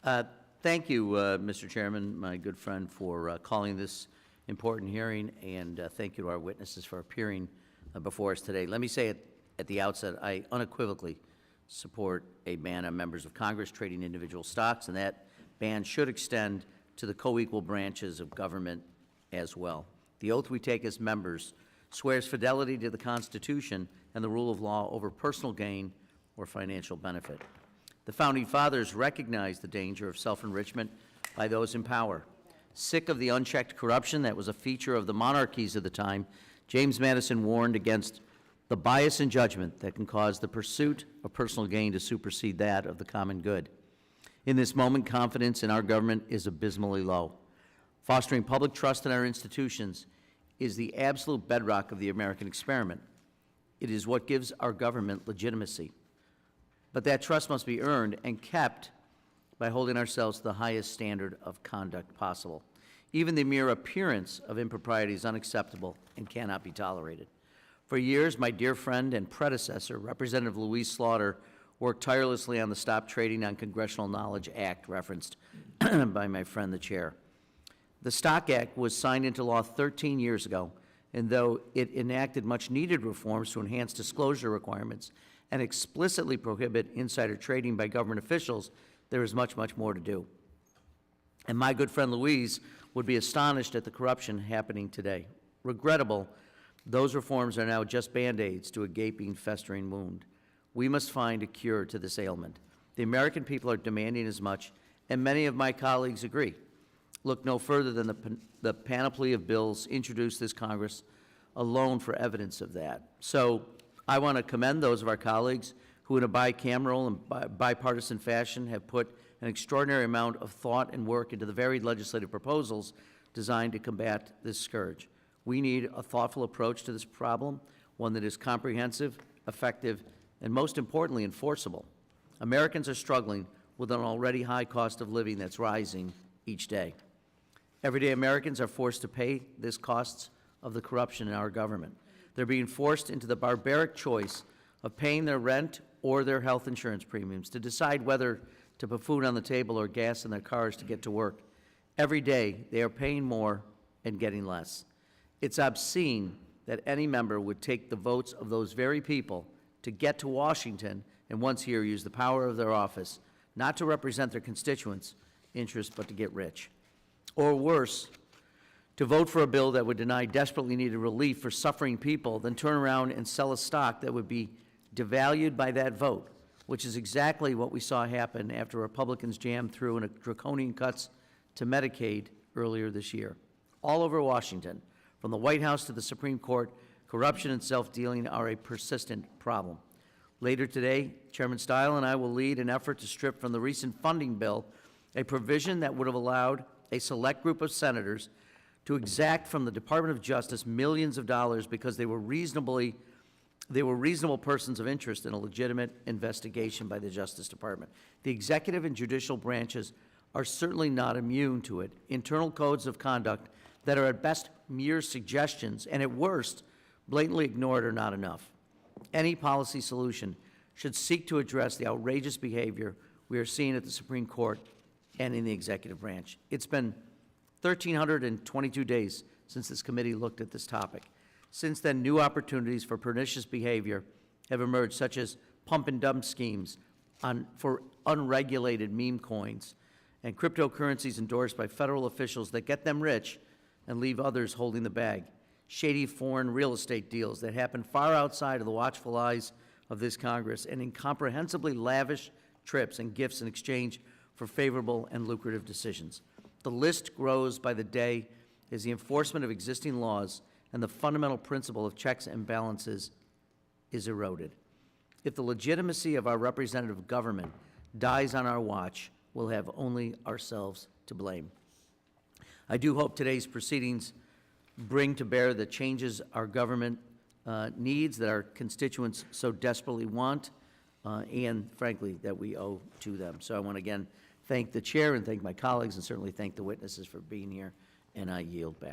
Uh, Thank you, Mr. Chairman, my good friend, for calling this important hearing, and thank you to our witnesses for appearing before us today. Let me say at the outset, I unequivocally support a ban on members of Congress trading individual stocks, and that ban should extend to the co-equal branches of government as well. The oath we take as members swears fidelity to the Constitution and the rule of law over personal gain or financial benefit. The Founding Fathers recognized the danger of self-enrichment by those in power. Sick of the unchecked corruption that was a feature of the monarchies of the time, James Madison warned against the bias in judgment that can cause the pursuit of personal gain to supersede that of the common good. In this moment, confidence in our government is abysmally low. Fostering public trust in our institutions is the absolute bedrock of the American experiment. It is what gives our government legitimacy. But that trust must be earned and kept by holding ourselves to the highest standard of conduct possible. Even the mere appearance of impropriety is unacceptable and cannot be tolerated. For years, my dear friend and predecessor, Representative Louise Slaughter, worked tirelessly on the Stop Trading on Congressional Knowledge Act referenced by my friend, the chair. The Stock Act was signed into law 13 years ago, and though it enacted much-needed reforms to enhance disclosure requirements and explicitly prohibit insider trading by government officials, there is much, much more to do. And my good friend Louise would be astonished at the corruption happening today. Regrettable, those reforms are now just Band-Aids to a gaping, festering wound. We must find a cure to this ailment. The American people are demanding as much, and many of my colleagues agree. Look no further than the panoply of bills introduced this Congress alone for evidence of that. So I want to commend those of our colleagues who in a bicameral and bipartisan fashion have put an extraordinary amount of thought and work into the varied legislative proposals designed to combat this scourge. We need a thoughtful approach to this problem, one that is comprehensive, effective, and most importantly, enforceable. Americans are struggling with an already high cost of living that's rising each day. Everyday Americans are forced to pay this costs of the corruption in our government. They're being forced into the barbaric choice of paying their rent or their health insurance premiums, to decide whether to put food on the table or gas in their cars to get to work. Every day, they are paying more and getting less. It's obscene that any member would take the votes of those very people to get to Washington and once here use the power of their office, not to represent their constituents' interests, but to get rich. Or worse, to vote for a bill that would deny desperately needed relief for suffering people, then turn around and sell a stock that would be devalued by that vote, which is exactly what we saw happen after Republicans jammed through in draconian cuts to Medicaid earlier this year. All over Washington, from the White House to the Supreme Court, corruption and self-dealing are a persistent problem. Later today, Chairman Stile and I will lead an effort to strip from the recent funding bill a provision that would have allowed a select group of senators to exact from the Department of Justice millions of dollars because they were reasonable persons of interest in a legitimate investigation by the Justice Department. The executive and judicial branches are certainly not immune to it. Internal codes of conduct that are at best mere suggestions and at worst blatantly ignored are not enough. Any policy solution should seek to address the outrageous behavior we are seeing at the Supreme Court and in the executive branch. It's been 1,322 days since this committee looked at this topic. Since then, new opportunities for pernicious behavior have emerged, such as pump and dump schemes for unregulated meme coins and cryptocurrencies endorsed by federal officials that get them rich and leave others holding the bag. Shady foreign real estate deals that happen far outside of the watchful eyes of this Congress, and incomprehensibly lavish trips and gifts in exchange for favorable and lucrative decisions. The list grows by the day as the enforcement of existing laws and the fundamental principle of checks and balances is eroded. If the legitimacy of our representative government dies on our watch, we'll have only ourselves to blame. I do hope today's proceedings bring to bear the changes our government needs, that our constituents so desperately want, and frankly, that we owe to them. So I want to again thank the chair and thank my colleagues and certainly thank the witnesses for being here, and I yield back.